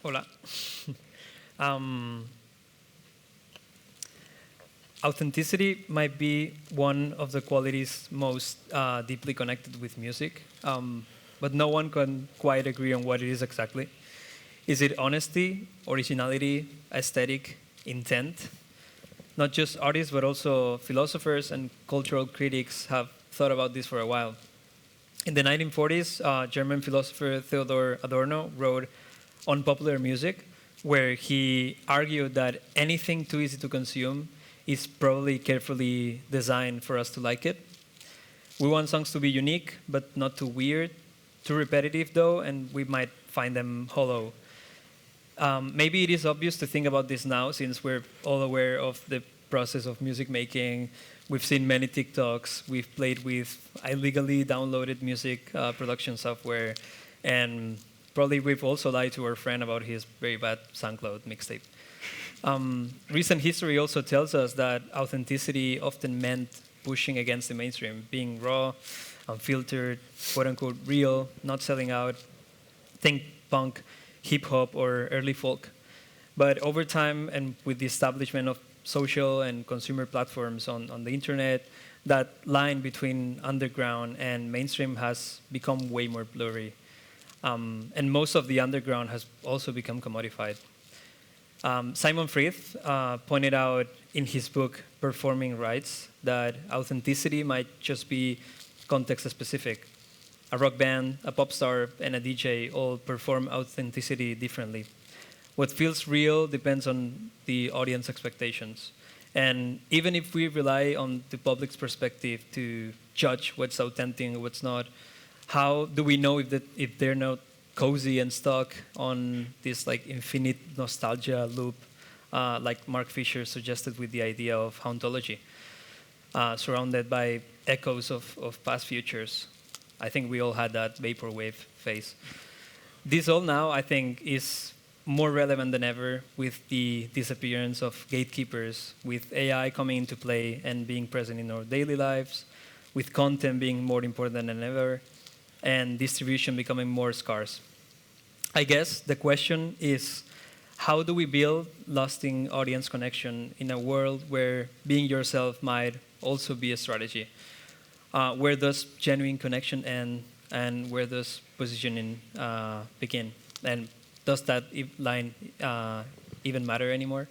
Hola. um, Authenticity might be one of the qualities most deeply connected with music, but no one can quite agree on what it is exactly. Is it honesty, originality, aesthetic, intent? Not just artists, but also philosophers and cultural critics have thought about this for a while. In the 1940s, German philosopher Theodor Adorno wrote on popular music, where he argued that anything too easy to consume is probably carefully designed for us to like it. We want songs to be unique, but not too weird, too repetitive though, and we might find them hollow. Maybe it is obvious to think about this now, since we're all aware of the process of music making. We've seen many TikToks. We've played with illegally downloaded music production software, and probably we've also lied to our friend about his very bad SoundCloud mixtape. Recent history also tells us that authenticity often meant pushing against the mainstream, being raw, unfiltered, quote-unquote real, not selling out. Think punk, hip-hop, or early folk. But over time, and with the establishment of social and consumer platforms on the internet, that line between underground and mainstream has become way more blurry. And most of the underground has also become commodified. Simon Frith pointed out in his book, Performing Rights, that authenticity might just be context specific. A rock band, a pop star, and a DJ all perform authenticity differently. What feels real depends on the audience expectations. And even if we rely on the public's perspective to judge what's authentic and what's not, how do we know if they're not cozy and stuck on this like infinite nostalgia loop, like Mark Fisher suggested with the idea of hauntology, surrounded by echoes of past futures? I think we all had that vaporwave phase. This all now, I think, is more relevant than ever with the disappearance of gatekeepers, with AI coming into play and being present in our daily lives, with content being more important than ever, and distribution becoming more scarce. I guess the question is, how do we build lasting audience connection in a world where being yourself might also be a strategy? Where does genuine connection end, and where does positioning begin? And does that line even matter anymore?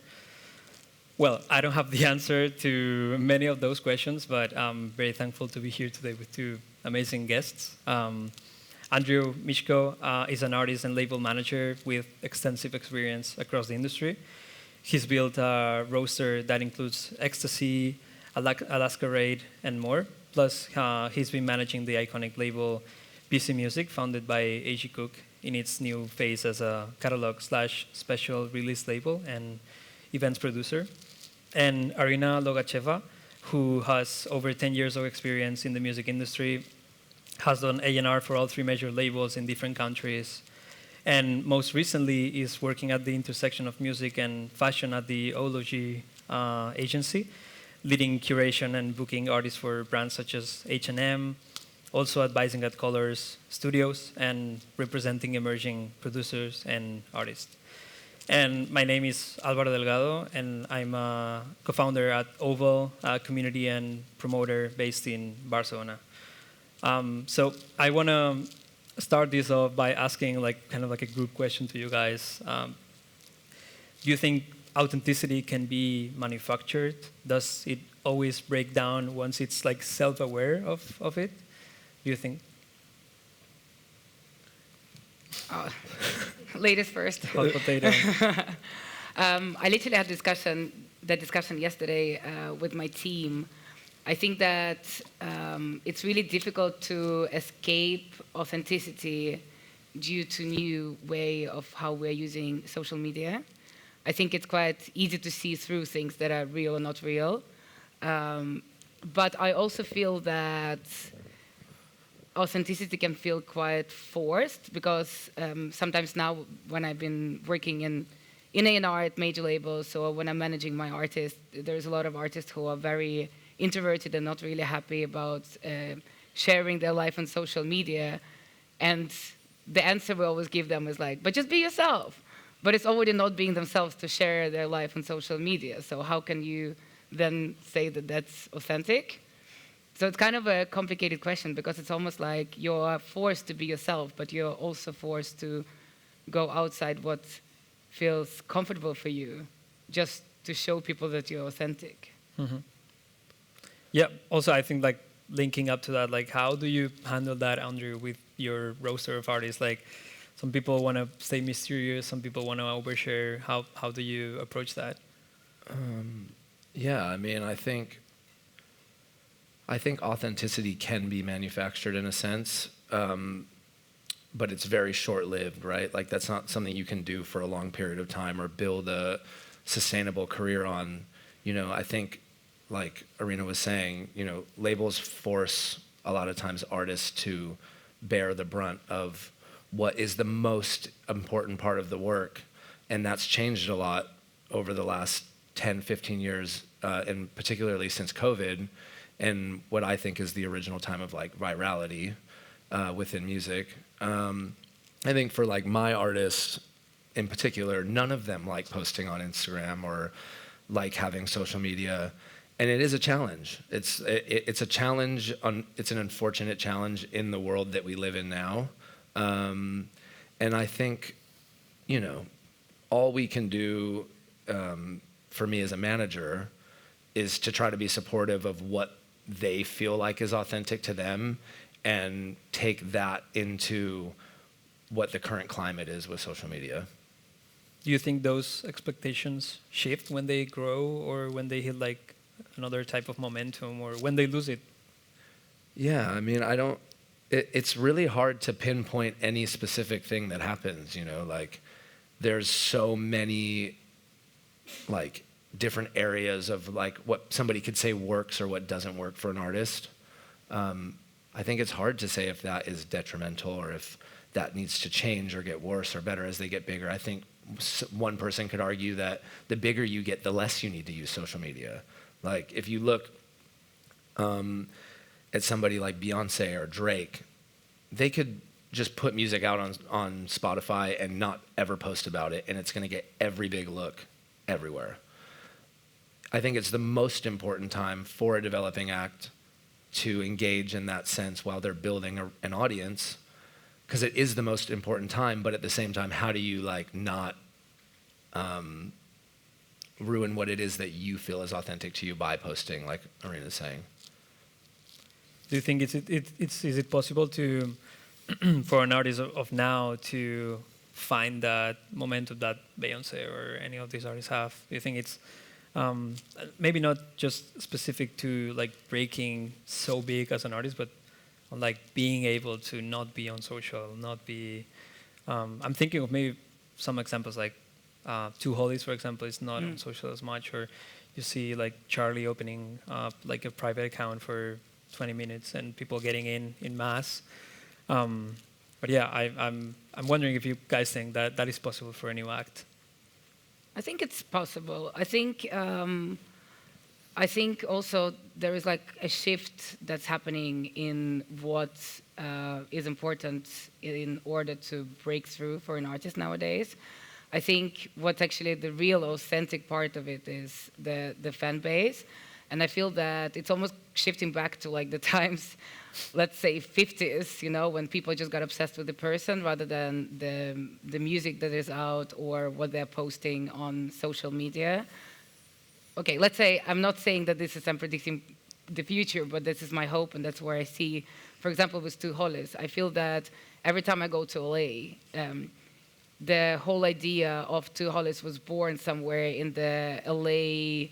Well, I don't have the answer to many of those questions, but I'm very thankful to be here today with two amazing guests. Andrew Mishko is an artist and label manager with extensive experience across the industry. He's built a roster that includes Ecstasy, Alaska Raid, and more. Plus, he's been managing the iconic label PC Music, founded by A.G. Cook, in its new phase as a catalog/special release label and events producer. And Arina Logacheva, who has over 10 years of experience in the music industry, has done A&R for all three major labels in different countries, and most recently is working at the intersection of music and fashion at the Ohlogy agency, leading curation and booking artists for brands such as H&M, also advising at Colors Studios, and representing emerging producers and artists. And my name is Alvaro Delgado, and I'm a co-founder at Oval, a community and promoter based in Barcelona. So I want to start this off by asking kind of like a group question to you guys. Do you think authenticity can be manufactured? Does it always break down once it's like self-aware of it? Do you think? Ladies first. Hot potato. I literally had that discussion yesterday with my team. I think that it's really difficult to escape authenticity due to new way of how we're using social media. I think it's quite easy to see through things that are real or not real. But I also feel that authenticity can feel quite forced, because sometimes now when I've been working in A&R at major labels, or when I'm managing my artists, there's a lot of artists who are very introverted and not really happy about sharing their life on social media. And the answer we always give them is like, but just be yourself. but it's already not being themselves to share their life on social media. So how can you then say that that's authentic? So it's kind of a complicated question, because it's almost like you're forced to be yourself, but you're also forced to go outside what feels comfortable for you, just to show people that you're authentic. Mm-hmm. Yeah. Also, I think like linking up to that, like how do you handle that, Andrew, with your roster of artists? Like some people want to stay mysterious, some people want to overshare. How do you approach that? Yeah, I mean, I think authenticity can be manufactured in a sense, but it's very short-lived, right? Like that's not something you can do for a long period of time or build a sustainable career on. You know, I think, like Arina was saying, you know, labels force a lot of times artists to bear the brunt of what is the most important part of the work, and that's changed a lot over the last 10, 15 years, and particularly since COVID, and what I think is the original time of like virality within music. I think for like my artists in particular, none of them like posting on Instagram or like having social media, and it is a challenge. It's a challenge. It's an unfortunate challenge in the world that we live in now, and I think, you know, all we can do for me as a manager is to try to be supportive of what they feel like is authentic to them and take that into what the current climate is with social media. Do you think those expectations shift when they grow, or when they hit like another type of momentum, or when they lose it? Yeah, I mean, it's really hard to pinpoint any specific thing that happens, you know, like there's so many like different areas of like what somebody could say works or what doesn't work for an artist. I think it's hard to say if that is detrimental or if that needs to change or get worse or better as they get bigger. I think one person could argue that the bigger you get, the less you need to use social media. Like if you look at somebody like Beyonce or Drake, they could just put music out on Spotify and not ever post about it, and it's going to get every big look everywhere. I think it's the most important time for a developing act to engage in that sense while they're building an audience, because it is the most important time, but at the same time, how do you like not ruin what it is that you feel is authentic to you by posting, like Arina's saying? Do you think is it possible to for an artist of now to find that momentum that Beyonce or any of these artists have? Do you think it's maybe not just specific to like breaking so big as an artist, but on like being able to not be on social, not be I'm thinking of maybe some examples like Two Hollies, for example, is not on social as much, or you see like Charlie opening up like a private account for 20 minutes and people getting in mass. But yeah, I'm wondering if you guys think that that is possible for a new act. I think it's possible. I think also there is like a shift that's happening in what is important in order to break through for an artist nowadays. I think what's actually the real authentic part of it is the fan base. And I feel that it's almost shifting back to like the times, let's say 50s, you know, when people just got obsessed with the person rather than the music that is out or what they're posting on social media. Okay, let's say, I'm not saying that this is, I'm predicting the future, but this is my hope, and that's where I see, for example, with Two Hollies, I feel that every time I go to LA, the whole idea of Two Hollies was born somewhere in the LA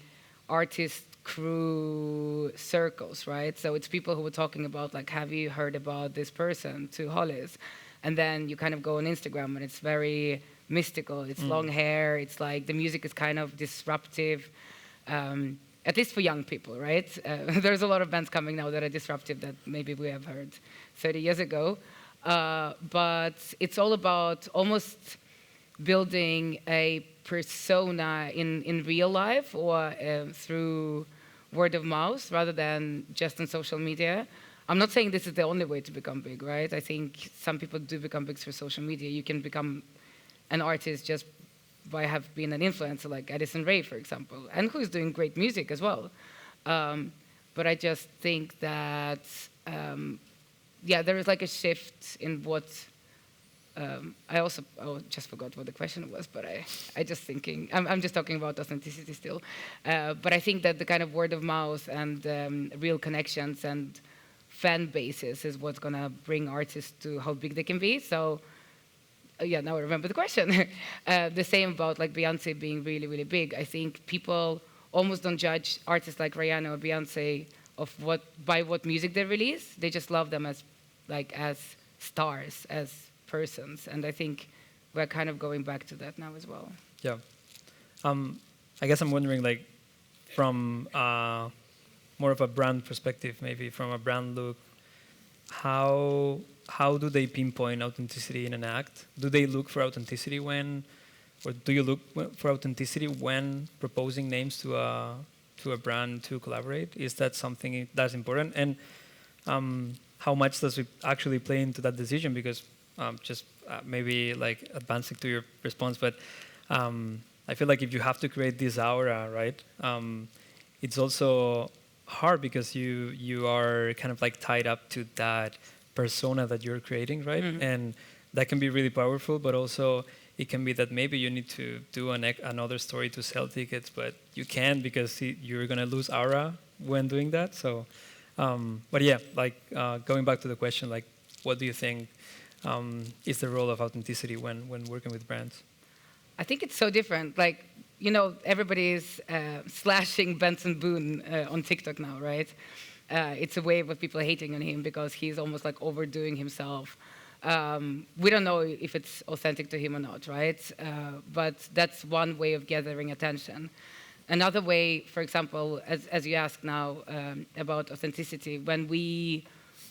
artist crew circles, right? So it's people who were talking about, like, have you heard about this person, Two Hollies? And then you kind of go on Instagram, and it's very mystical. It's long hair. It's like the music is kind of disruptive, at least for young people, right? There's a lot of bands coming now that are disruptive that maybe we have heard 30 years ago. But it's all about almost building a persona in real life or through word of mouth rather than just on social media. I'm not saying this is the only way to become big, right? I think some people do become big through social media. You can become an artist just by have been an influencer like Addison Rae, for example, and who's doing great music as well. But I just think that, there is like a shift in what. I just forgot what the question was, but I just thinking, I'm just talking about authenticity still. But I think that the kind of word of mouth and real connections and fan bases is what's gonna bring artists to how big they can be. So, now I remember the question. The same about like Beyonce being really, really big. I think people almost don't judge artists like Rihanna or Beyonce by what music they release. They just love them as stars, as persons, and I think we're kind of going back to that now as well. Yeah. I guess I'm wondering, like, from more of a brand perspective, maybe from a brand look, how do they pinpoint authenticity in an act? Do they look for authenticity or do you look for authenticity when proposing names to a brand to collaborate? Is that something that's important? And how much does it actually play into that decision? Because maybe like advancing to your response, but I feel like if you have to create this aura, right, it's also hard because you are kind of like tied up to that persona that you're creating, right? Mm-hmm. And that can be really powerful, but also it can be that maybe you need to do another story to sell tickets, but you can't because you're going to lose aura when doing that. So, but yeah, like going back to the question, like, what do you think is the role of authenticity when working with brands? I think it's so different. Like, everybody is slashing Benson Boone on TikTok now, right? It's a wave of people hating on him because he's almost like overdoing himself. We don't know if it's authentic to him or not, right? But that's one way of gathering attention. Another way, for example, as you ask now about authenticity, when we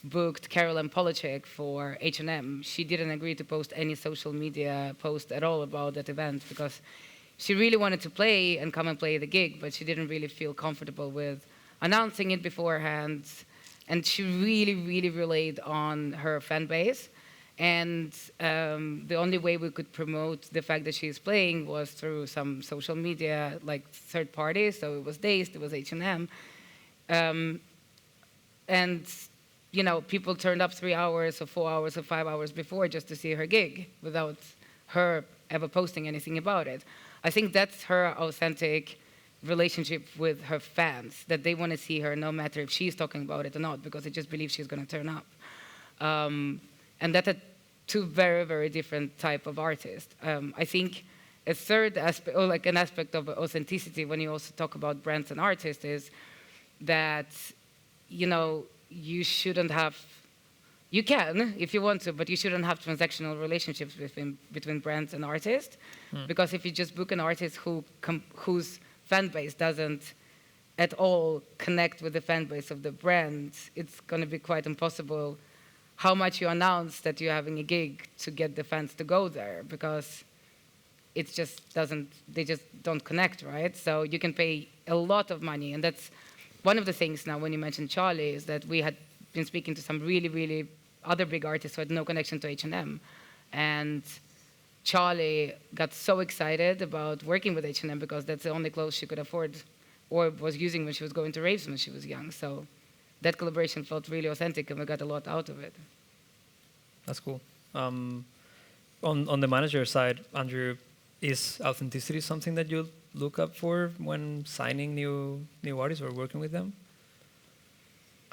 booked Caroline Polachek for H&M, she didn't agree to post any social media post at all about that event because she really wanted to play and come and play the gig, but she didn't really feel comfortable with announcing it beforehand. And she really, really relied on her fan base. And the only way we could promote the fact that she's playing was through some social media, like third parties. So it was Dazed, it was H&M. And people turned up 3 hours or 4 hours or 5 hours before just to see her gig without her ever posting anything about it. I think that's her authentic relationship with her fans, that they want to see her no matter if she's talking about it or not, because they just believe she's going to turn up. And that's two very, very different type of artists. I think a third aspect, or like an aspect of authenticity when you also talk about brands and artists is that, you shouldn't have, you can if you want to, but you shouldn't have transactional relationships between brands and artists. Because if you just book an artist whose fan base doesn't at all connect with the fan base of the brand, it's going to be quite impossible how much you announce that you're having a gig to get the fans to go there, because it just they just don't connect, right? So you can pay a lot of money, and that's one of the things now when you mentioned Charlie, is that we had been speaking to some really, really other big artists who had no connection to H&M. And Charlie got so excited about working with H&M because that's the only clothes she could afford or was using when she was going to raves when she was young. So that collaboration felt really authentic, and we got a lot out of it. That's cool. On the manager side, Andrew, is authenticity something that you look up for when signing new artists or working with them?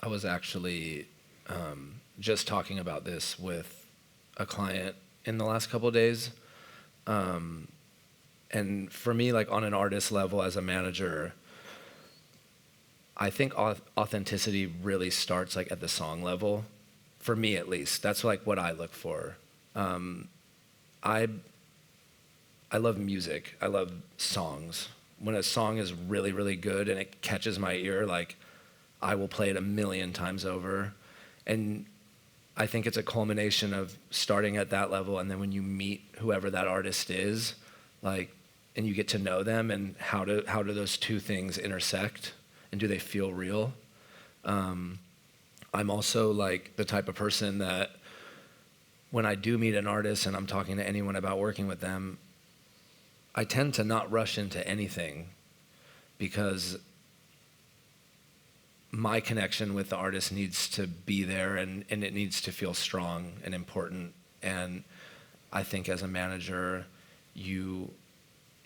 I was actually just talking about this with a client in the last couple of days. And for me, like on an artist level as a manager, I think authenticity really starts like at the song level. For me, at least, that's like what I look for. I love music. I love songs. When a song is really, really good and it catches my ear, like I will play it 1,000,000 times over. And I think it's a culmination of starting at that level, and then when you meet whoever that artist is, like, and you get to know them, and how do those two things intersect, and do they feel real? I'm also like the type of person that when I do meet an artist and I'm talking to anyone about working with them, I tend to not rush into anything because my connection with the artist needs to be there, and it needs to feel strong and important. And I think as a manager, you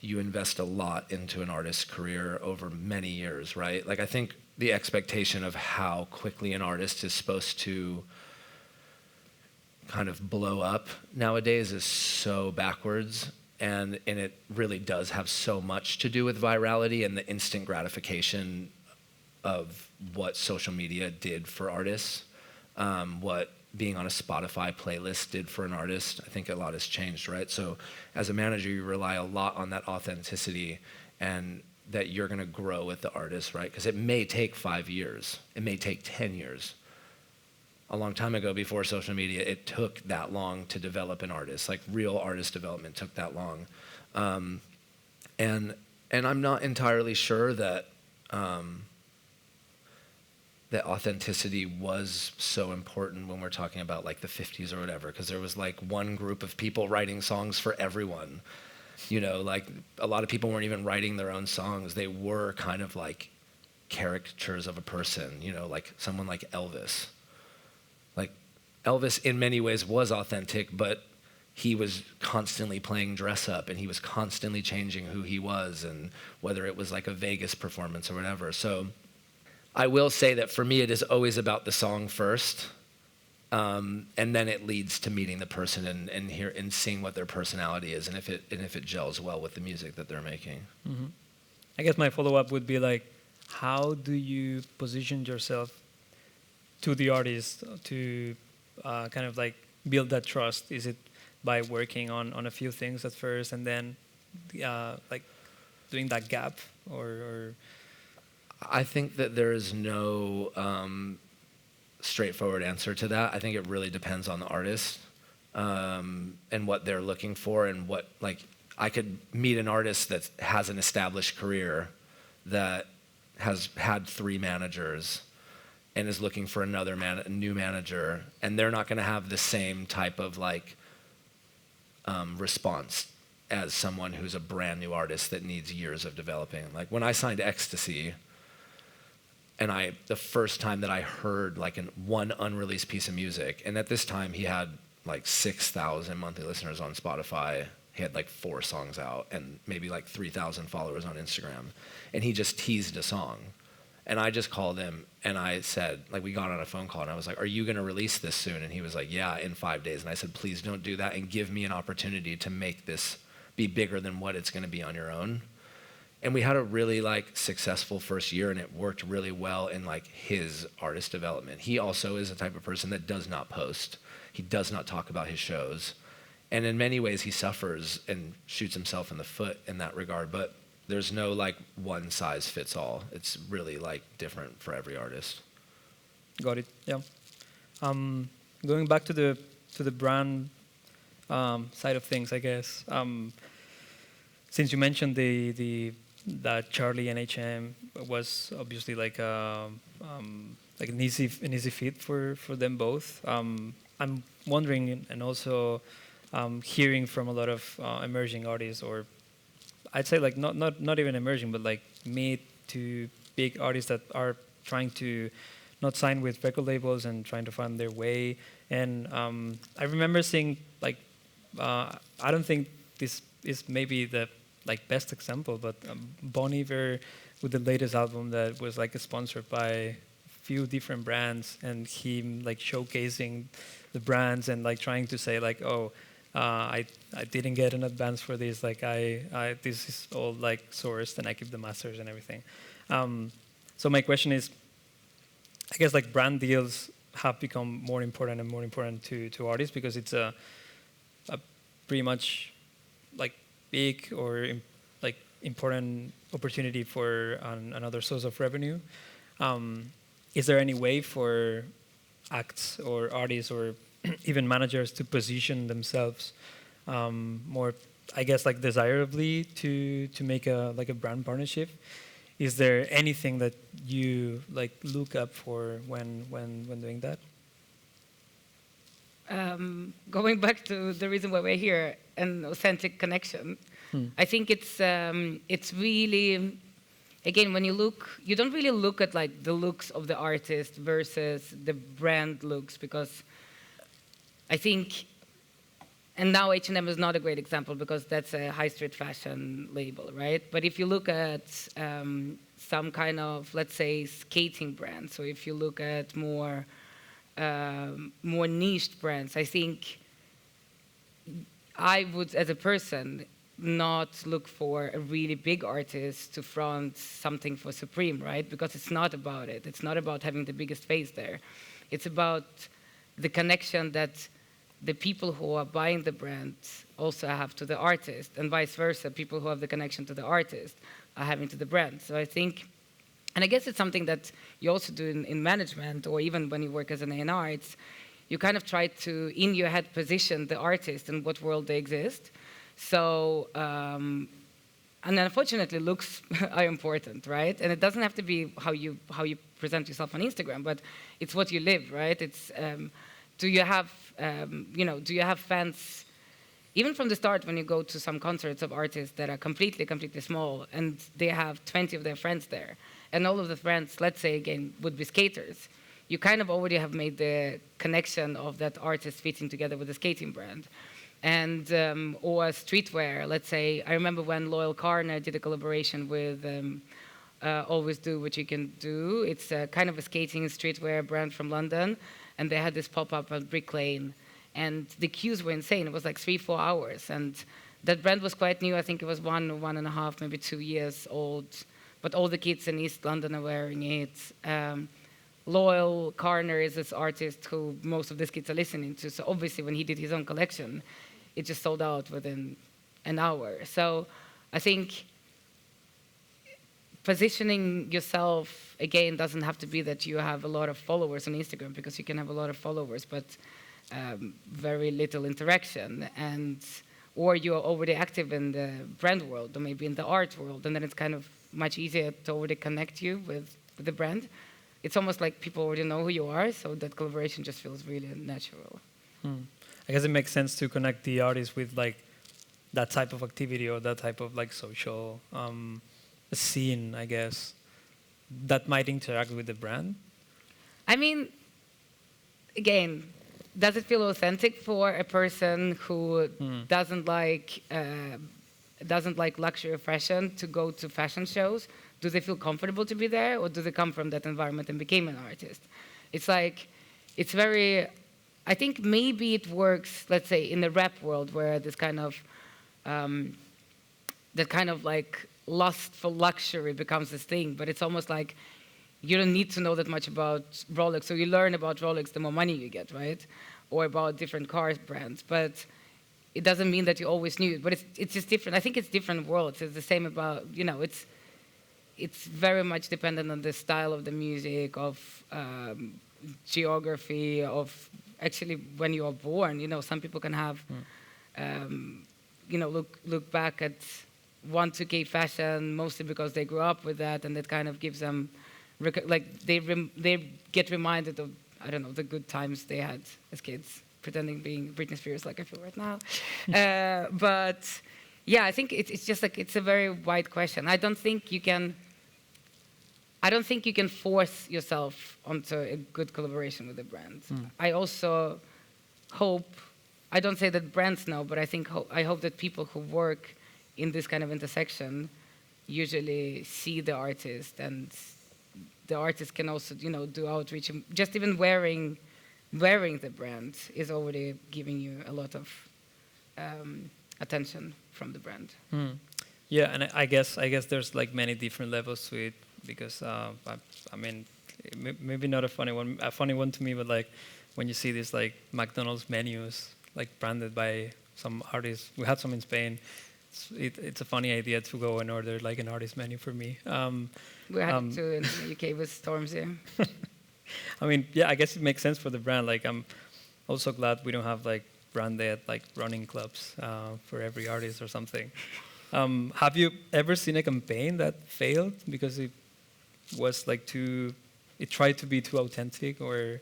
invest a lot into an artist's career over many years, right? Like, I think the expectation of how quickly an artist is supposed to kind of blow up nowadays is so backwards, and it really does have so much to do with virality and the instant gratification of what social media did for artists, what being on a Spotify playlist did for an artist. I think a lot has changed, right? So as a manager, you rely a lot on that authenticity and that you're going to grow with the artist, right? Because it may take 5 years. It may take 10 years. A long time ago, before social media, it took that long to develop an artist. Like, real artist development took that long. And I'm not entirely sure that that authenticity was so important when we're talking about like the 50s or whatever, because there was like one group of people writing songs for everyone. You know, like a lot of people weren't even writing their own songs. They were kind of like caricatures of a person, you know, like someone like Elvis. Like, Elvis in many ways was authentic, but he was constantly playing dress up, and he was constantly changing who he was, and whether it was like a Vegas performance or whatever. So I will say that for me, it is always about the song first, and then it leads to meeting the person and seeing what their personality is, and if it gels well with the music that they're making. Mm-hmm. I guess my follow-up would be like, how do you position yourself to the artist to kind of like build that trust? Is it by working on a few things at first and then like doing that gap, or? I think that there is no straightforward answer to that. I think it really depends on the artist and what they're looking for, and what, like, I could meet an artist that has an established career that has had 3 managers and is looking for another new manager, and they're not going to have the same type of like response as someone who's a brand new artist that needs years of developing. Like, when I signed Ecstasy, and the first time that I heard like one unreleased piece of music, and at this time he had like 6,000 monthly listeners on Spotify. He had like 4 songs out and maybe like 3,000 followers on Instagram, and he just teased a song. And I just called him and I said, like, we got on a phone call and I was like, are you going to release this soon? And he was like, yeah, in 5 days. And I said, please don't do that, and give me an opportunity to make this be bigger than what it's going to be on your own. And we had a really like successful first year, and it worked really well in like his artist development. He also is the type of person that does not post. He does not talk about his shows. And in many ways he suffers and shoots himself in the foot in that regard. But there's no like one size fits all. It's really like different for every artist. Got it. Yeah. Going back to the brand side of things, I guess. Since you mentioned that Charlie and H&M was obviously like like an easy fit for them both. I'm wondering, and also hearing from a lot of emerging artists, or I'd say like not even emerging, but like mid to big artists that are trying to not sign with record labels and trying to find their way. And I remember seeing like I don't think this is maybe the like best example, but Bon Iver with the latest album that was like sponsored by a few different brands, and him like showcasing the brands and like trying to say like, oh, I didn't get an advance for this, like I this is all like sourced and I keep the masters and everything. So my question is, I guess like brand deals have become more important and more important to artists, because it's a pretty much like big or like important opportunity for another source of revenue. Is there any way for acts or artists or even managers to position themselves more, I guess, like desirably to make a brand partnership? Is there anything that you like look up for when doing that? Going back to the reason why we're here, an authentic connection. I think it's really, again, when you look, you don't really look at like the looks of the artist versus the brand looks, because I think, and now H&M is not a great example because that's a high street fashion label, right? But if you look at some kind of, let's say, skating brands, or if you look at more niched brands, I think I would, as a person, not look for a really big artist to front something for Supreme, right? Because it's not about it. It's not about having the biggest face there. It's about the connection that the people who are buying the brand also have to the artist, and vice versa. People who have the connection to the artist are having to the brand. So I think, and I guess it's something that you also do in management, or even when you work as an A&R, it's you kind of try to, in your head, position the artist in what world they exist. So, and unfortunately, looks are important, right? And it doesn't have to be how you present yourself on Instagram, but it's what you live, right? It's do you have do you have fans? Even from the start, when you go to some concerts of artists that are completely small, and they have 20 of their friends there, and all of the friends, let's say again, would be skaters, you kind of already have made the connection of that artist fitting together with the skating brand. And or streetwear, let's say, I remember when Loyal Carner did a collaboration with Always Do What You Can Do. It's a kind of a skating streetwear brand from London, and they had this pop-up at Brick Lane, and the queues were insane. It was like 3-4 hours, and that brand was quite new. I think it was 1.5, maybe 2 years old, but all the kids in East London are wearing it. Loyal Carner is this artist who most of these kids are listening to, so obviously when he did his own collection, it just sold out within an hour. So I think positioning yourself, again, doesn't have to be that you have a lot of followers on Instagram, because you can have a lot of followers, but very little interaction. Or you're already active in the brand world, or maybe in the art world, and then it's kind of much easier to already connect you with the brand. It's almost like people already know who you are, so that collaboration just feels really natural. I guess it makes sense to connect the artist with like that type of activity or that type of like social scene, I guess, that might interact with the brand. I mean, again, does it feel authentic for a person who doesn't like luxury fashion to go to fashion shows? Do they feel comfortable to be there, or do they come from that environment and became an artist? It's like, it's very, I think maybe it works, let's say, in the rap world, where this kind of, that kind of like lust for luxury becomes this thing, but it's almost like you don't need to know that much about Rolex, so you learn about Rolex the more money you get, right? Or about different car brands, but it doesn't mean that you always knew it, but it's just different. I think it's different worlds. It's the same about, it's very much dependent on the style of the music, of geography, of actually when you are born. Some people can have, look back at 1-2K fashion mostly because they grew up with that, and that kind of gives them, they get reminded of, I don't know, the good times they had as kids, pretending being Britney Spears like I feel right now. But yeah, I think it's just like, it's a very wide question. I don't think you can force yourself onto a good collaboration with a brand. I also hope, I don't say that brands know, but I hope that people who work in this kind of intersection usually see the artist, and the artist can also, do outreach. Just even wearing the brand is already giving you a lot of attention from the brand. Yeah, and I guess there's like many different levels to it, because I mean, maybe not a funny one to me, but like when you see these like McDonald's menus like branded by some artists. We had some in Spain. It's a funny idea to go and order like an artist menu for me. We had it too in the UK with Stormzy. I mean, yeah, I guess it makes sense for the brand. Like, I'm also glad we don't have like branded like running clubs for every artist or something. Have you ever seen a campaign that failed because it was like it tried to be too authentic, or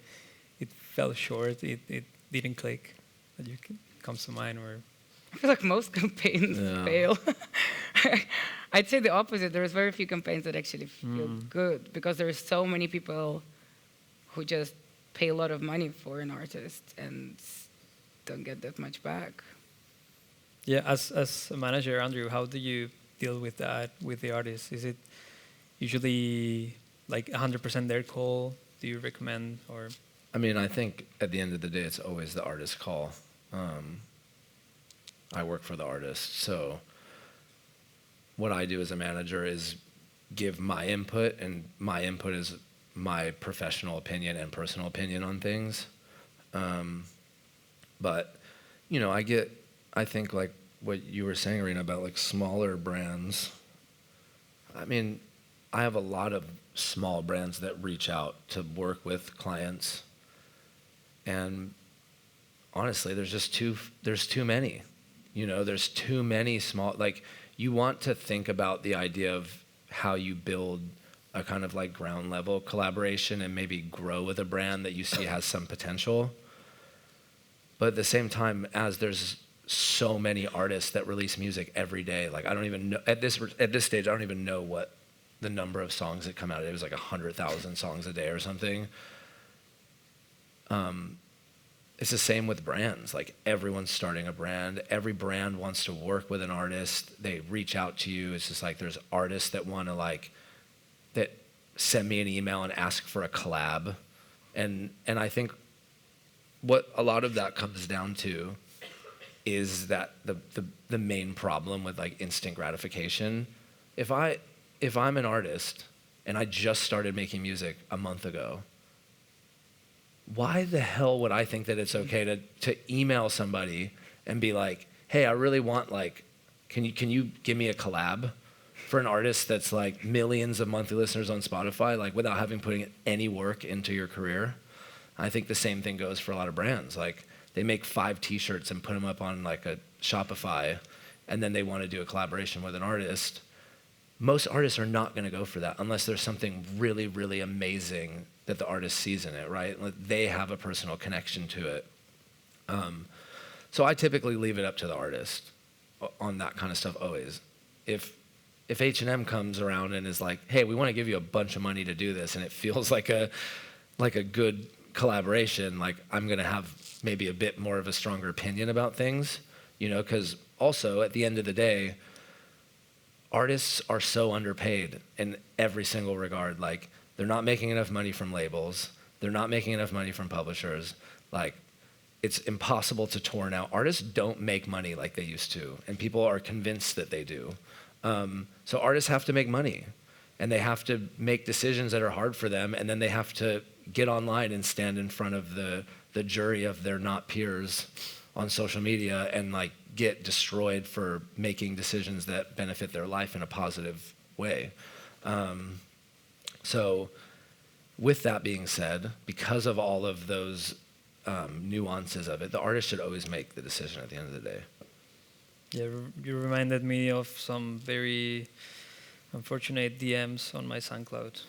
it fell short, it didn't click? That comes to mind, or? feel like most campaigns fail. I'd say the opposite. There's very few campaigns that actually feel good because there are so many people who just pay a lot of money for an artist and don't get that much back. Yeah, as a manager, Andrew, how do you deal with that with the artists? Is it usually like 100% their call? Do you recommend or? I mean, I think at the end of the day, it's always the artist's call. I work for the artist, so what I do as a manager is give my input, and my input is my professional opinion and personal opinion on things. But, you know, I think like what you were saying, Arina, about like smaller brands. I mean, I have a lot of small brands that reach out to work with clients. And honestly, there's too many. You know, there's too many small, like, you want to think about the idea of how you build a kind of like ground level collaboration and maybe grow with a brand that you see has some potential. But at the same time, as there's so many artists that release music every day, like I don't even know, at this stage, I don't even know what the number of songs that come out. It was like 100,000 songs a day or something. It's the same with brands. Like everyone's starting a brand. Every brand wants to work with an artist. They reach out to you. It's just like there's artists that want to like, that send me an email and ask for a collab. And I think what a lot of that comes down to is that the main problem with like instant gratification. If I'm an artist and I just started making music a month ago, why the hell would I think that it's okay to email somebody and be like, hey, I really want like, can you give me a collab for an artist that's like millions of monthly listeners on Spotify, like without having putting any work into your career? I think the same thing goes for a lot of brands. Like they make 5 t-shirts and put them up on like a Shopify, and then they want to do a collaboration with an artist. Most artists are not going to go for that unless there's something really, really amazing that the artist sees in it, right? Like they have a personal connection to it. So I typically leave it up to the artist on that kind of stuff always. If H&M comes around and is like, hey, we want to give you a bunch of money to do this, and it feels like a good collaboration, like I'm going to have maybe a bit more of a stronger opinion about things, you know, because also at the end of the day, artists are so underpaid in every single regard. Like they're not making enough money from labels. They're not making enough money from publishers. Like it's impossible to tour now. Artists don't make money like they used to, and people are convinced that they do. So artists have to make money, and they have to make decisions that are hard for them, and then they have to get online and stand in front of the jury of their not peers on social media and like get destroyed for making decisions that benefit their life in a positive way. So with that being said, because of all of those nuances of it, the artist should always make the decision at the end of the day. Yeah, you reminded me of some very unfortunate DMs on my SoundCloud.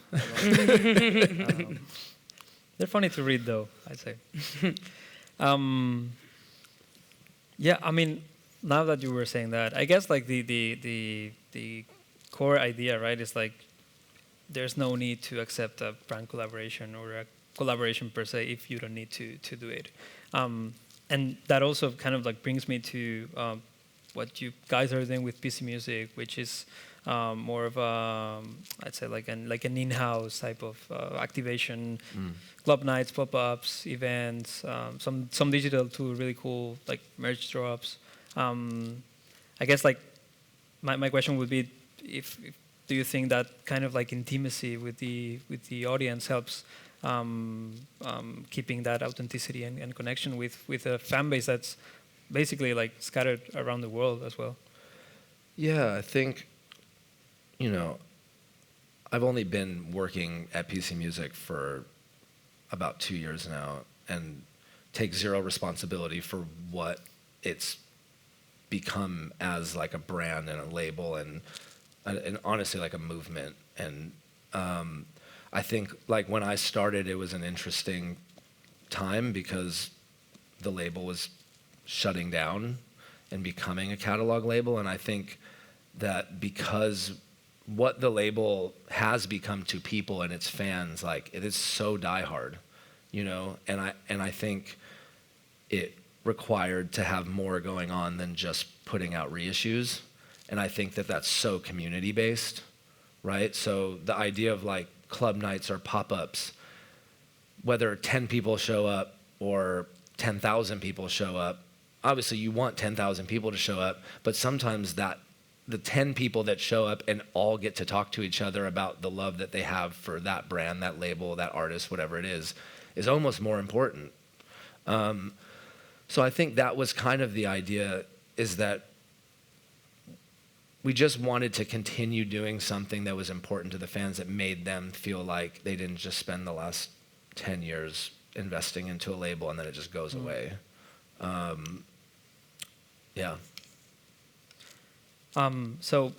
They're funny to read, though, I'd say. Yeah, I mean, now that you were saying that, I guess like the core idea, right, is like there's no need to accept a brand collaboration or a collaboration per se if you don't need to do it. And that also kind of like brings me to what you guys are doing with PC Music, which is more of a, I'd say like an in-house type of activation, club nights, pop-ups, events, some digital too, really cool like merch drops. I guess like my question would be, if do you think that kind of like intimacy with the audience helps keeping that authenticity and connection with a fan base that's basically like scattered around the world as well? Yeah, I think, you know, I've only been working at PC Music for about 2 years now and take zero responsibility for what it's become as like a brand and a label and honestly like a movement. And I think like when I started, it was an interesting time because the label was shutting down and becoming a catalog label. And I think that because what the label has become to people and its fans, like it is so diehard, you know, and I think it required to have more going on than just putting out reissues. And I think that that's so community based, right? So the idea of like club nights or pop-ups, whether 10 people show up or 10,000 people show up, obviously you want 10,000 people to show up, but sometimes that the 10 people that show up and all get to talk to each other about the love that they have for that brand, that label, that artist, whatever it is almost more important. So I think that was kind of the idea, is that we just wanted to continue doing something that was important to the fans, that made them feel like they didn't just spend the last 10 years investing into a label and then it just goes away. Yeah. So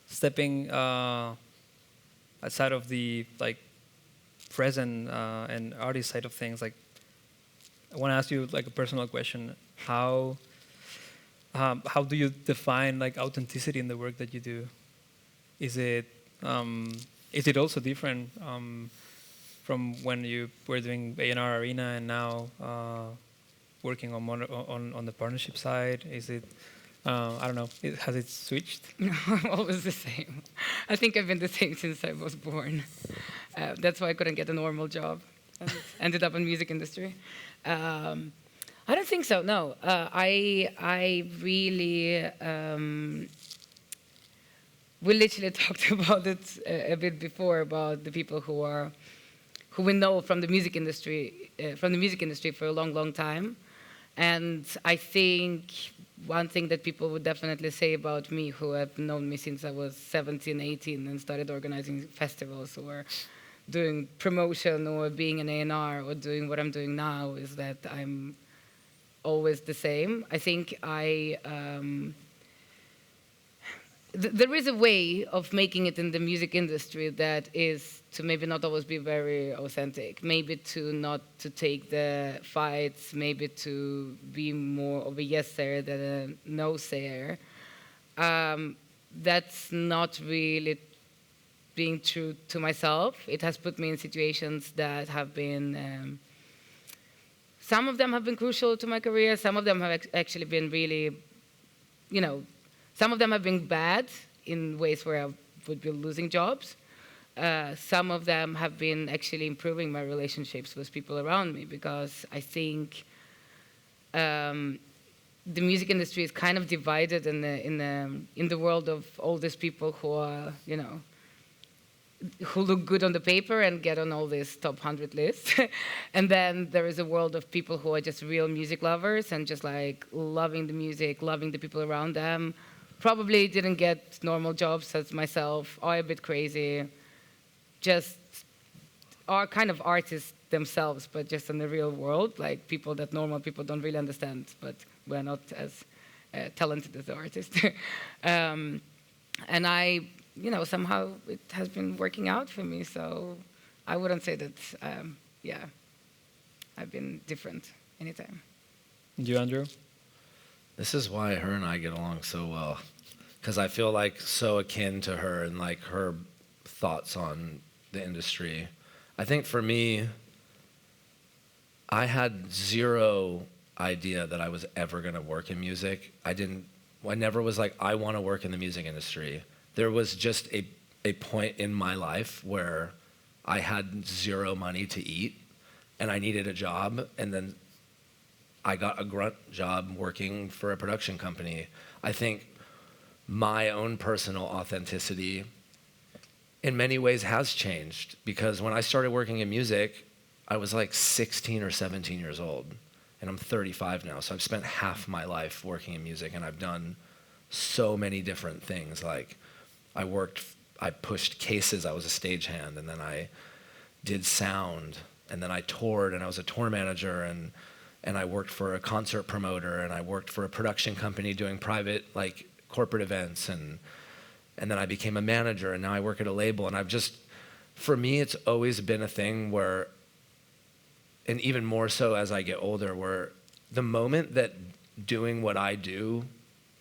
stepping outside of the like present and artist side of things, like I want to ask you like a personal question. How do you define like authenticity in the work that you do? Is it also different from when you were doing A&R Arena and now working on the partnership side? Is it I don't know. Has it switched? No, I'm always the same. I think I've been the same since I was born. That's why I couldn't get a normal job and ended up in music industry. I don't think so. No, I really. We literally talked about it a bit before, about the people who we know from the music industry for a long, long time, and I think one thing that people would definitely say about me, who have known me since I was 17, 18, and started organizing festivals or doing promotion or being an A&R or doing what I'm doing now, is that I'm always the same. I think there is a way of making it in the music industry that is to maybe not always be very authentic, maybe to not to take the fights, maybe to be more of a yes-sayer than a no-sayer. That's not really being true to myself. It has put me in situations that have been, some of them have been crucial to my career, some of them have actually been really, some of them have been bad in ways where I would be losing jobs. Some of them have been actually improving my relationships with people around me, because I think the music industry is kind of divided in the world of all these people who are, who look good on the paper and get on all these top 100 lists. And then there is a world of people who are just real music lovers and just like loving the music, loving the people around them. Probably didn't get normal jobs as myself, are a bit crazy, just are kind of artists themselves, but just in the real world, like people that normal people don't really understand, but we're not as talented as the artists. And I, somehow it has been working out for me, so I wouldn't say that, I've been different anytime. You, Andrew? This is why her and I get along so well, because I feel like so akin to her and like her thoughts on the industry. I think for me, I had zero idea that I was ever going to work in music. I never was like, I want to work in the music industry. There was just a point in my life where I had zero money to eat and I needed a job, and then I got a grunt job working for a production company. I think my own personal authenticity in many ways has changed, because when I started working in music, I was like 16 or 17 years old, and I'm 35 now. So I've spent half my life working in music, and I've done so many different things. Like I pushed cases, I was a stagehand, and then I did sound, and then I toured, and I was a tour manager, and I worked for a concert promoter, and I worked for a production company doing private, like, corporate events, and then I became a manager, and now I work at a label, and for me, it's always been a thing where, and even more so as I get older, where the moment that doing what I do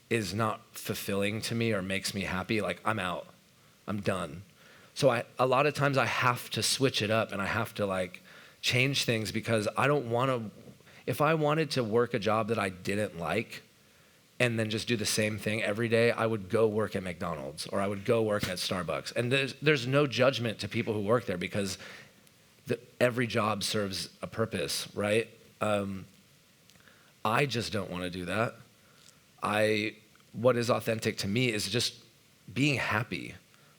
is not fulfilling to me or makes me happy, like I'm out, I'm done. So a lot of times I have to switch it up and I have to like change things because I don't want to, if I wanted to work a job that I didn't like and then just do the same thing every day, I would go work at McDonald's or I would go work at Starbucks. And there's no judgment to people who work there because every job serves a purpose, right? I just don't want to do that. What is authentic to me is just being happy,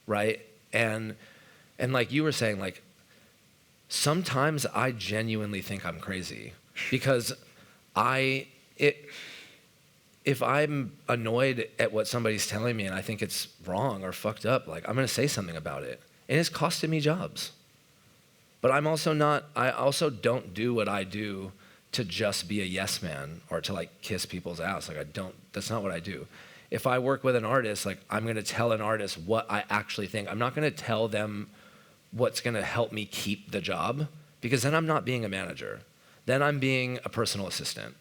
right? And like you were saying, like sometimes I genuinely think I'm crazy because if I'm annoyed at what somebody's telling me and I think it's wrong or fucked up, like I'm gonna say something about it. And it's costing me jobs. But I also don't do what I do to just be a yes man or to like kiss people's ass. Like that's not what I do. If I work with an artist, like I'm gonna tell an artist what I actually think. I'm not gonna tell them what's gonna help me keep the job because then I'm not being a manager. Then I'm being a personal assistant.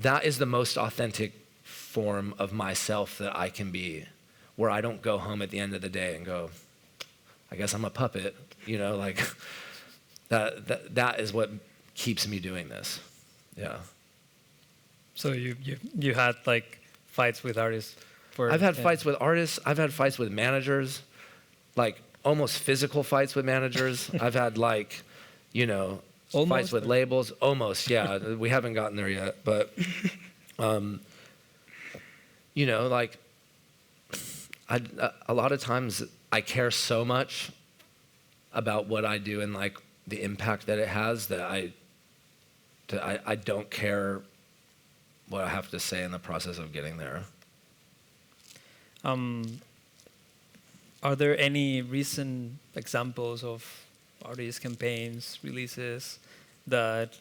That is the most authentic form of myself that I can be, where I don't go home at the end of the day and go, I guess I'm a puppet, like that is what keeps me doing this. Yeah. So you had like fights with artists I've had fights with artists, I've had fights with managers, like almost physical fights with managers. I've had like, Almost, fights with labels, almost, yeah. We haven't gotten there yet, but, like, a lot of times I care so much about what I do and like the impact that it has that I don't care what I have to say in the process of getting there. Are there any recent examples of artist campaigns, releases that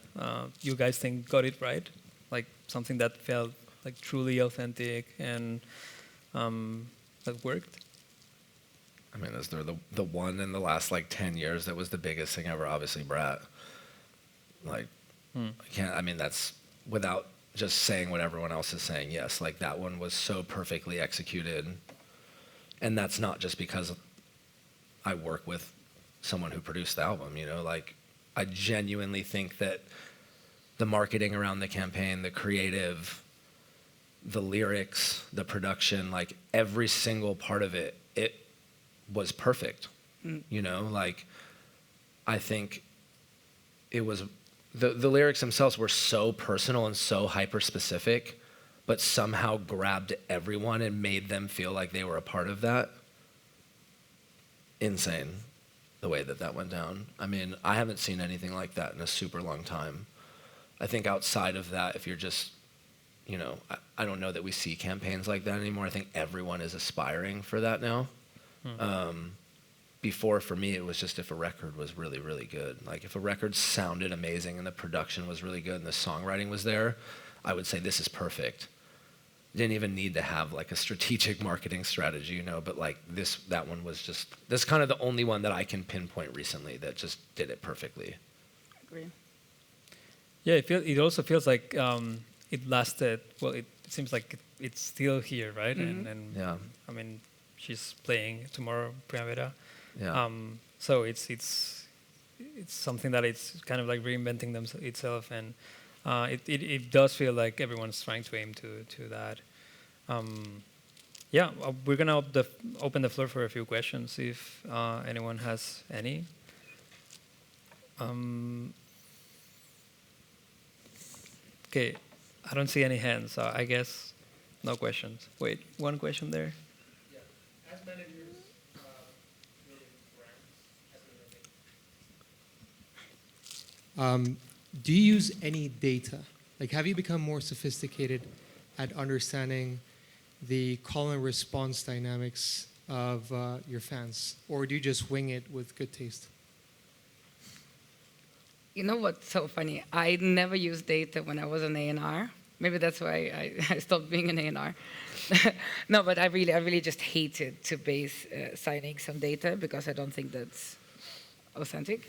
you guys think got it right? Like something that felt like truly authentic and that worked? I mean, is there the one in the last like 10 years that was the biggest thing ever? Obviously, Brat. Like, that's without just saying what everyone else is saying. Yes, like that one was so perfectly executed. And that's not just because I work with someone who produced the album, like I genuinely think that the marketing around the campaign, the creative, the lyrics, the production, like every single part of it was perfect. Like I think it was the lyrics themselves were so personal and so hyper specific, but somehow grabbed everyone and made them feel like they were a part of that. Insane, the way that went down. I mean, I haven't seen anything like that in a super long time. I think outside of that, if you're just, I don't know that we see campaigns like that anymore. I think everyone is aspiring for that now. Before, for me, it was just if a record was really, really good. Like if a record sounded amazing and the production was really good and the songwriting was there, I would say this is perfect. Didn't even need to have like a strategic marketing strategy, but like that one was just, that's kind of the only one that I can pinpoint recently that just did it perfectly. Agree. Yeah, it also feels like it lasted, well, it seems like it's still here, right? Mm-hmm. And yeah. I mean, she's playing tomorrow, Primavera. Yeah. So it's something that it's kind of like reinventing itself, and it does feel like everyone's trying to aim to that. We're gonna open the floor for a few questions if anyone has any. Okay, I don't see any hands, so I guess no questions. Wait, one question there. Yeah, as managers, building brands, do you use any data? Like, have you become more sophisticated at understanding the call and response dynamics of your fans, or do you just wing it with good taste? You know what's so funny? I never used data when I was an A&R. Maybe that's why I stopped being an A&R. No, but I really just hated to base signings on data because I don't think that's authentic.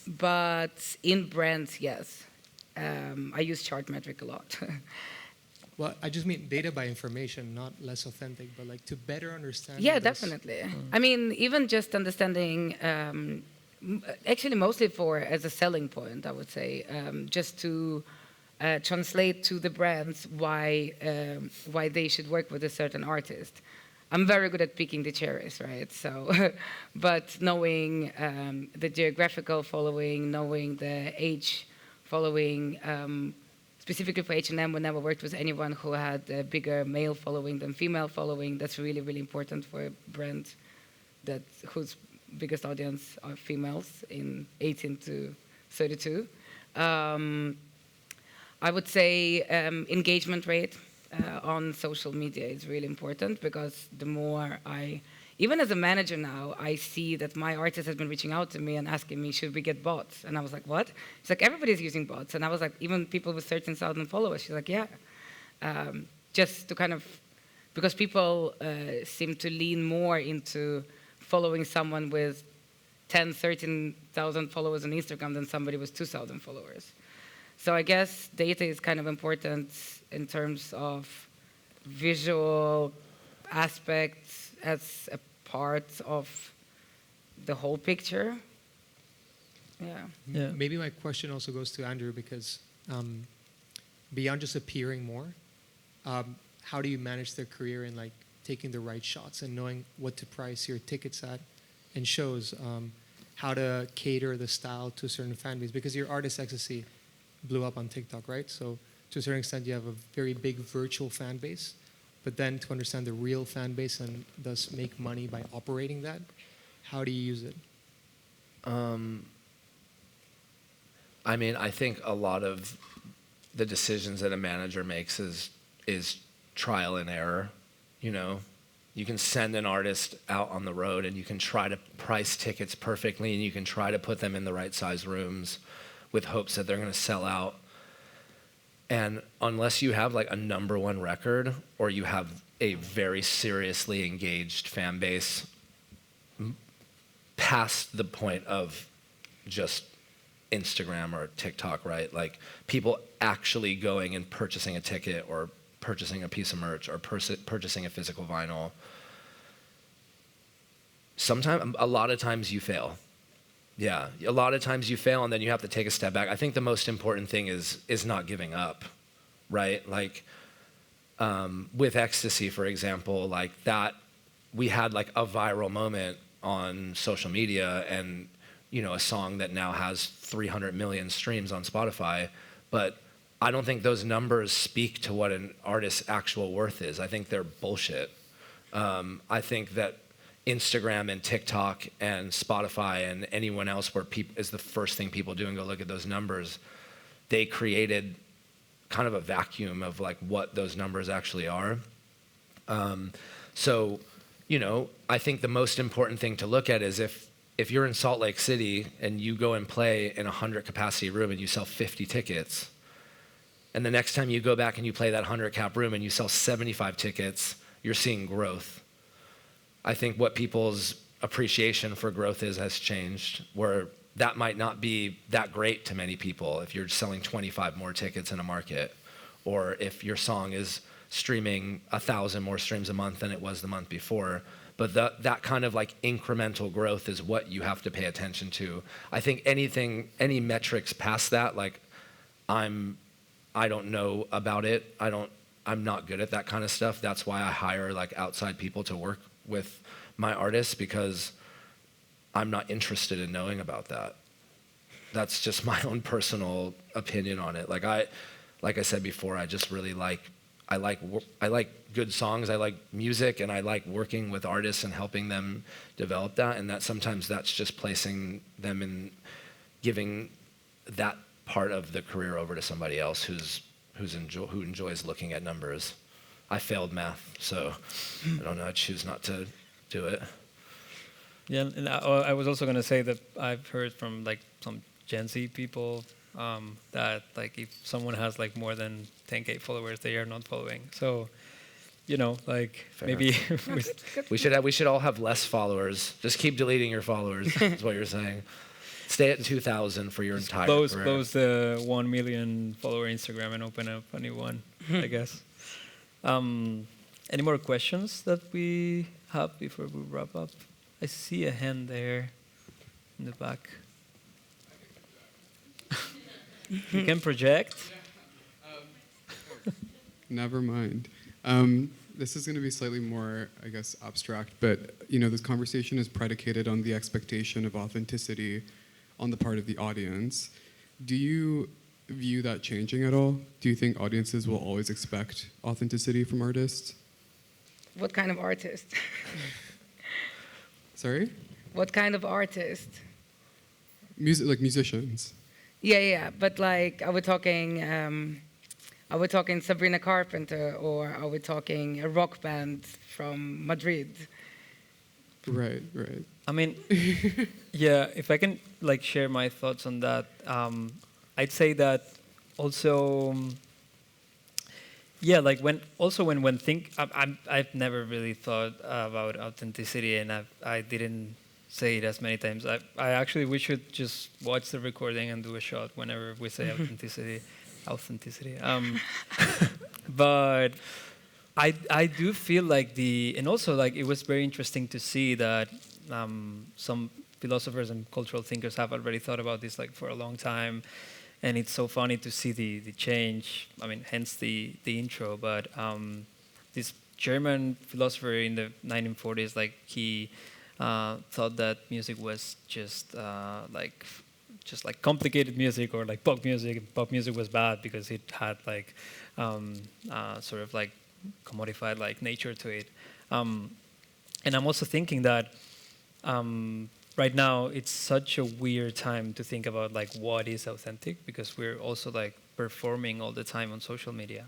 But in brands, yes. I use chart metric a lot. Well, I just mean data by information, not less authentic, but like to better understand. Yeah, this. definitely. I mean, even just understanding, actually mostly as a selling point, I would say, just to translate to the brands why they should work with a certain artist. I'm very good at picking the cherries, right? So, but knowing the geographical following, knowing the age following, specifically for H&M, we never worked with anyone who had a bigger male following than female following. That's really, really important for a brand whose biggest audience are females in 18 to 32. I would say engagement rate on social media is really important, because the more even as a manager now, I see that my artist has been reaching out to me and asking me, should we get bots? And I was like, what? It's like, everybody's using bots. And I was like, even people with 13,000 followers. She's like, yeah. Just to kind of, because people seem to lean more into following someone with 10, 13,000 followers on Instagram than somebody with 2,000 followers. So I guess data is kind of important in terms of visual aspects as a part of the whole picture. Yeah. Maybe my question also goes to Andrew, because beyond just appearing more, how do you manage their career in like taking the right shots and knowing what to price your tickets at and shows, how to cater the style to a certain fan base? Because your artist ecstasy blew up on TikTok, right? So to a certain extent, you have a very big virtual fan base. But then to understand the real fan base and thus make money by operating that, how do you use it? I mean, I think a lot of the decisions that a manager makes is trial and error. You know, you can send an artist out on the road and you can try to price tickets perfectly, and you can try to put them in the right size rooms with hopes that they're going to sell out. And unless you have like a #1 record, or you have a very seriously engaged fan base past the point of just Instagram or TikTok, right? Like people actually going and purchasing a ticket, or purchasing a piece of merch, or purchasing a physical vinyl. A lot of times you fail. Yeah, a lot of times you fail, and then you have to take a step back. I think the most important thing is not giving up, right? Like with Ecstasy, for example, like that, we had like a viral moment on social media, and you know, a song that now has 300 million streams on Spotify, but I don't think those numbers speak to what an artist's actual worth is. I think they're bullshit. I think that Instagram and TikTok and Spotify and anyone else where is the first thing people do and go look at those numbers, they created kind of a vacuum of like what those numbers actually are. So, you know, I think the most important thing to look at is if you're in Salt Lake City and you go and play in a 100 capacity room and you sell 50 tickets, and the next time you go back and you play that 100 cap room and you sell 75 tickets, you're seeing growth. I think what people's appreciation for growth has changed, where that might not be that great to many people if you're selling 25 more tickets in a market, or if your song is streaming 1,000 more streams a month than it was the month before. But that kind of like incremental growth is what you have to pay attention to. I think any metrics past that, like I don't know about it. I'm not good at that kind of stuff. That's why I hire like outside people to work with my artists, because I'm not interested in knowing about that. That's just my own personal opinion on it. Like I said before, I just really I like good songs. I like music, and I like working with artists and helping them develop that. And that sometimes that's just placing them in, giving that part of the career over to somebody else who enjoys looking at numbers. I failed math, so I don't know. I choose not to do it. Yeah, and I was also going to say that I've heard from like some Gen Z people that like if someone has like more than 10K followers, they are not following. So, you know, like Fair. maybe we should all have less followers. Just keep deleting your followers. Is what you're saying. Stay at 2,000 for your entire career. Close the 1 million follower Instagram and open up a new one, I guess. Any more questions that we have before we wrap up? I see a hand there in the back. You can project. Never mind. This is going to be slightly more, I guess, abstract, but this conversation is predicated on the expectation of authenticity on the part of the audience. Do you view that changing at all? Do you think audiences will always expect authenticity from artists? What kind of artist? Sorry? What kind of artist? Like musicians. Yeah, but like, are we talking Sabrina Carpenter, or are we talking a rock band from Madrid? Right. I mean, yeah, if I can like share my thoughts on that, I'd say that also, yeah, like I've never really thought about authenticity, and I didn't say it as many times. I actually, we should just watch the recording and do a shot whenever we say authenticity. But I do feel like and also like it was very interesting to see that some philosophers and cultural thinkers have already thought about this like for a long time, and it's so funny to see the change. I mean, hence the intro. But this German philosopher in the 1940s, like he thought that music was just like complicated music or like pop music. Pop music was bad because it had like sort of like commodified like nature to it. And I'm also thinking that right now it's such a weird time to think about like what is authentic, because we're also like performing all the time on social media.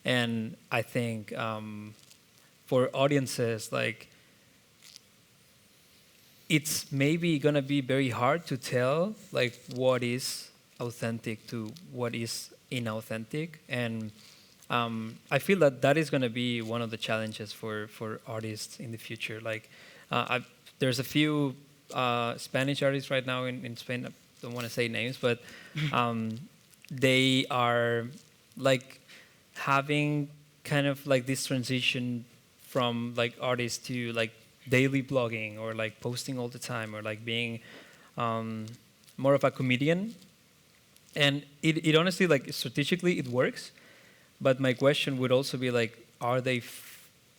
And I think for audiences, like it's maybe gonna be very hard to tell like what is authentic to what is inauthentic. And I feel that is gonna be one of the challenges for artists in the future. Like there's a few Spanish artists right now in Spain, I don't want to say names, but they are like having kind of like this transition from like artists to like daily blogging or like posting all the time, or like being more of a comedian. And it honestly, like strategically it works, but my question would also be like, are they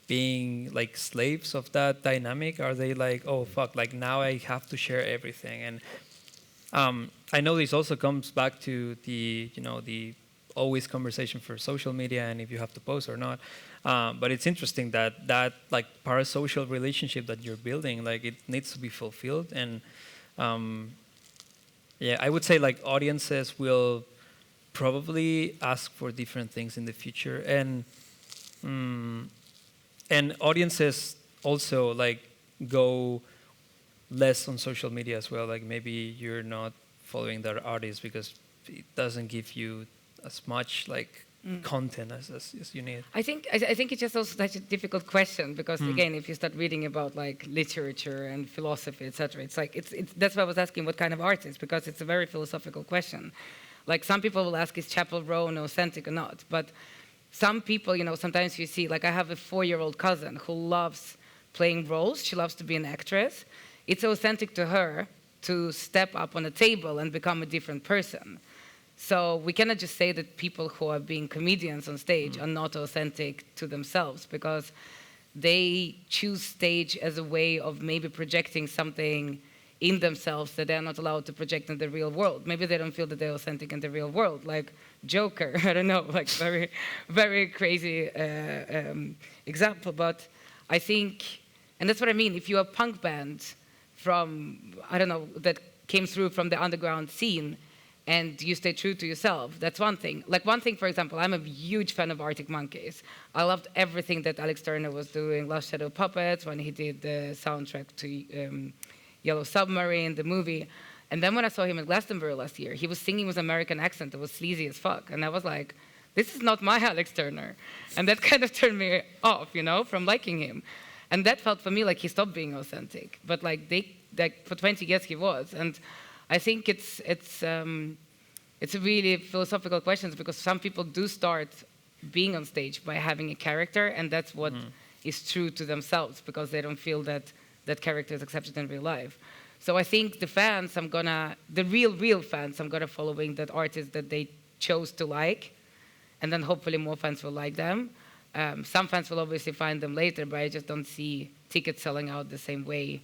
being like slaves of that dynamic? Are they like, oh fuck, like now I have to share everything? And I know this also comes back to the always conversation for social media and if you have to post or not. But it's interesting that like parasocial relationship that you're building, like it needs to be fulfilled. And yeah, I would say like audiences will probably ask for different things in the future. And audiences also like go less on social media as well. Like maybe you're not following that artist because it doesn't give you as much like content as you need. I think it's just also such a difficult question because again, if you start reading about like literature and philosophy, etc., it's like it's that's why I was asking what kind of artist, because it's a very philosophical question. Like some people will ask, is Chapel Roan authentic or not? But some people, sometimes you see, like I have a 4-year-old cousin who loves playing roles. She loves to be an actress. It's authentic to her to step up on a table and become a different person. So we cannot just say that people who are being comedians on stage are not authentic to themselves, because they choose stage as a way of maybe projecting something in themselves that they're not allowed to project in the real world. Maybe they don't feel that they're authentic in the real world, like Joker, I don't know, like very, very crazy example. But I think, and that's what I mean, if you're a punk band from, I don't know, that came through from the underground scene, and you stay true to yourself, that's one thing. Like one thing, for example, I'm a huge fan of Arctic Monkeys. I loved everything that Alex Turner was doing, Last Shadow Puppets, when he did the soundtrack to Yellow Submarine, the movie. And then when I saw him at Glastonbury last year, he was singing with American accent that was sleazy as fuck. And I was like, this is not my Alex Turner. And that kind of turned me off, from liking him. And that felt for me like he stopped being authentic. But like for 20 years he was. And I think it's a really philosophical question, because some people do start being on stage by having a character, and that's what is true to themselves, because they don't feel that that character is accepted in real life. So I think the fans, the real fans, I'm gonna following that artist that they chose to like, and then hopefully more fans will like them. Some fans will obviously find them later, but I just don't see tickets selling out the same way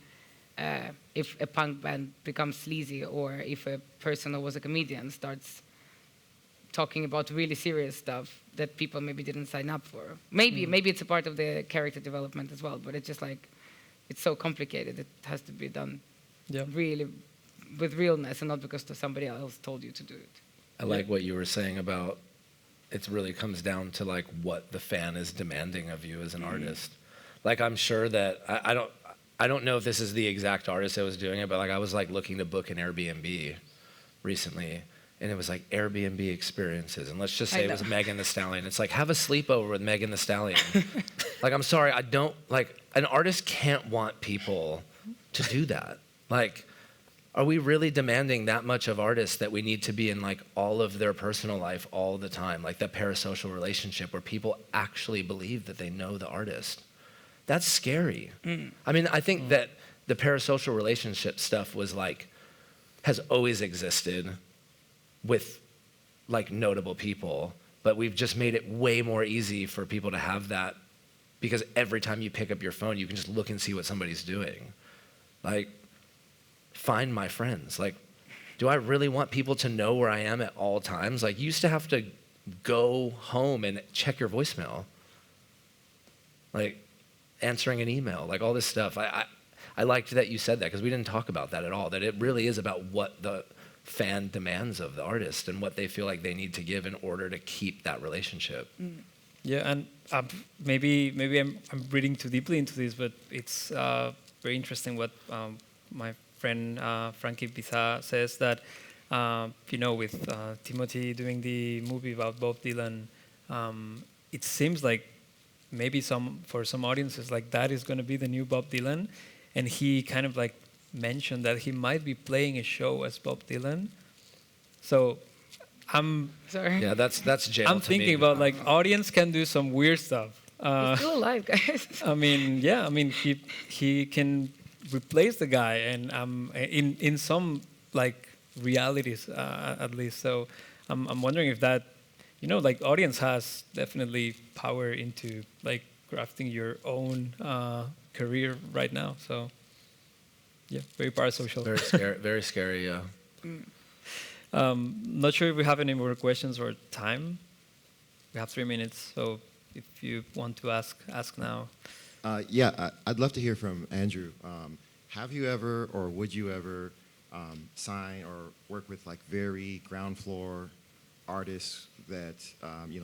if a punk band becomes sleazy, or if a person who was a comedian starts talking about really serious stuff that people maybe didn't sign up for. Maybe it's a part of the character development as well, but it's just like, it's so complicated. It has to be done really with realness, and not because somebody else told you to do it. I like what you were saying about it really comes down to like what the fan is demanding of you as an artist. Like, I'm sure that I don't know if this is the exact artist that was doing it, but like I was like looking to book an Airbnb recently, and it was like Airbnb experiences, and let's just say it was Megan Thee Stallion. It's like, have a sleepover with Megan Thee Stallion. Like, I'm sorry, I don't, like, an artist can't want people to do that. Like, are we really demanding that much of artists that we need to be in like all of their personal life all the time? Like that parasocial relationship where people actually believe that they know the artist. That's scary. I mean, I think that the parasocial relationship stuff was like, has always existed with like notable people, but we've just made it way more easy for people to have that, because every time you pick up your phone, you can just look and see what somebody's doing. Like, find my friends. Like, do I really want people to know where I am at all times? Like, you used to have to go home and check your voicemail. Like, answering an email, like all this stuff. I liked that you said that, because we didn't talk about that at all, that it really is about what the fan demands of the artist and what they feel like they need to give in order to keep that relationship. Yeah, and maybe I'm reading too deeply into this, but it's very interesting what my friend Frankie Pizza says, that with Timothy doing the movie about Bob Dylan, it seems like maybe for some audiences, like that is going to be the new Bob Dylan, and he kind of like mentioned that he might be playing a show as Bob Dylan. So I'm sorry. Yeah, that's jail. I'm thinking about like audience can do some weird stuff. He's still alive, guys. I mean, yeah. I mean, he can replace the guy, and in some like realities at least. So I'm wondering if that, like audience has definitely power into like crafting your own career right now. So yeah, very parasocial. Very scary. Very scary. Yeah. Not sure if we have any more questions or time. We have 3 minutes, so if you want to ask now. I'd love to hear from Andrew. Have you ever, or would you ever, sign or work with like very ground floor artists that,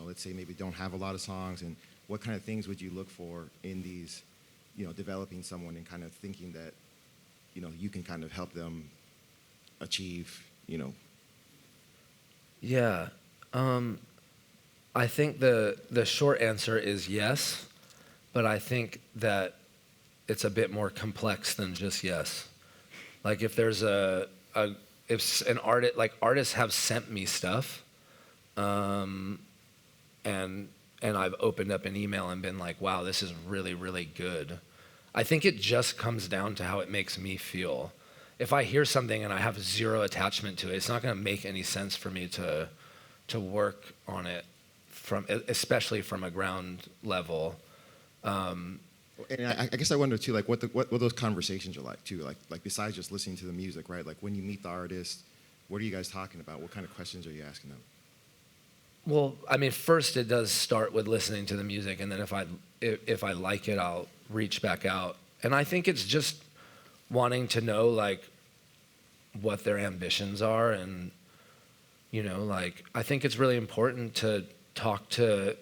let's say maybe don't have a lot of songs, and what kind of things would you look for in these, developing someone and kind of thinking that, you can kind of help them achieve, Yeah. I think the short answer is yes, but I think that it's a bit more complex than just yes. Like if there's if an artist, like artists have sent me stuff, and I've opened up an email and been like, wow, this is really, really good. I think it just comes down to how it makes me feel. If I hear something and I have zero attachment to it, it's not going to make any sense for me to work on it, especially from a ground level. And I guess I wonder too, like what those conversations are like too, like besides just listening to the music, right? Like when you meet the artist, what are you guys talking about? What kind of questions are you asking them? Well, I mean, first it does start with listening to the music, and then if I like it, I'll reach back out. And I think it's just wanting to know like what their ambitions are, and like I think it's really important to talk to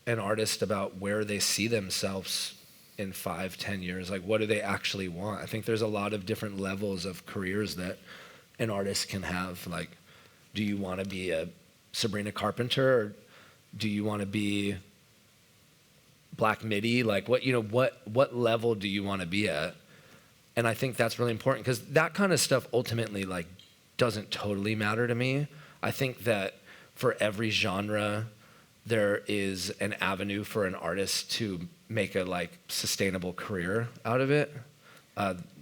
an artist about where they see themselves in 5-10 years. Like, what do they actually want? I think there's a lot of different levels of careers that an artist can have. Like, do you want to be a Sabrina Carpenter, or do you want to be Black Midi? Like, what level do you want to be at? And I think that's really important, because that kind of stuff ultimately like doesn't totally matter to me. I think that for every genre, there is an avenue for an artist to make a like sustainable career out of it.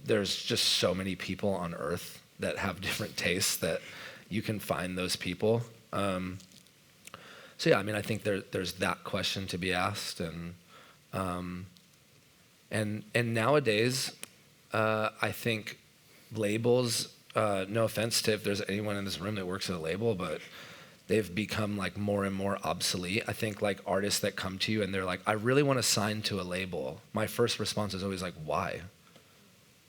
There's just so many people on earth that have different tastes that you can find those people. So yeah, I mean, I think there's that question to be asked, and nowadays, I think labels. No offense to if there's anyone in this room that works at a label, but they've become like more and more obsolete. I think like artists that come to you and they're like, I really want to sign to a label. My first response is always like, why?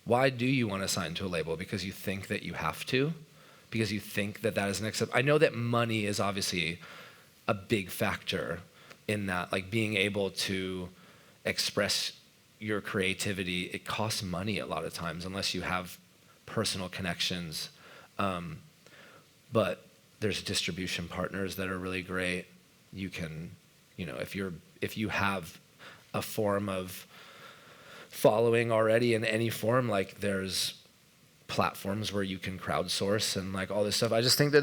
Why do you want to sign to a label? Because you think that you have to? Because you think that that is an accept. I know that money is obviously a big factor in that, like being able to express your creativity. It costs money a lot of times unless you have personal connections. But there's distribution partners that are really great. You can, you know, if you have a form of following already in any form, like there's platforms where you can crowdsource and like all this stuff. I just think that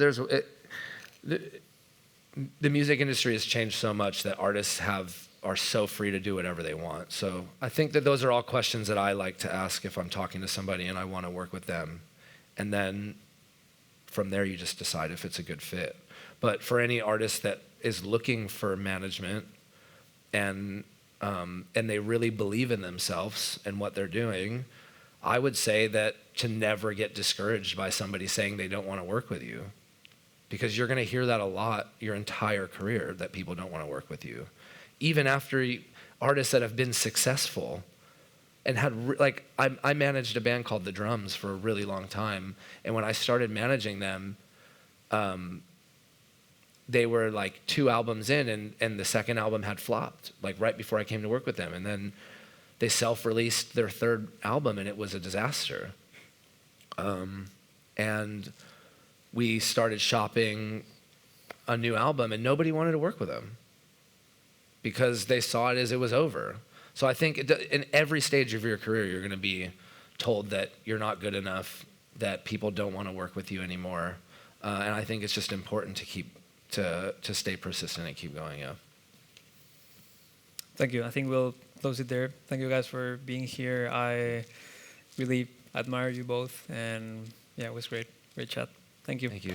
the music industry has changed so much that artists are so free to do whatever they want. So I think that those are all questions that I like to ask if I'm talking to somebody and I want to work with them. And then from there, you just decide if it's a good fit. But for any artist that is looking for management and they really believe in themselves and what they're doing, I would say that to never get discouraged by somebody saying they don't want to work with you. Because you're going to hear that a lot your entire career, that people don't want to work with you. Even after artists that have been successful and had, like, I managed a band called The Drums for a really long time. And when I started managing them, they were like 2 albums in and the second album had flopped, like right before I came to work with them. And then they self-released their 3rd album and it was a disaster. And we started shopping a new album and nobody wanted to work with them because they saw it as it was over. So I think in every stage of your career, you're going to be told that you're not good enough, that people don't want to work with you anymore. And I think it's just important to stay persistent and keep going, yeah. Thank you. I think we'll close it there. Thank you guys for being here. I really admire you both, and yeah, it was great. Great chat. Thank you. Thank you.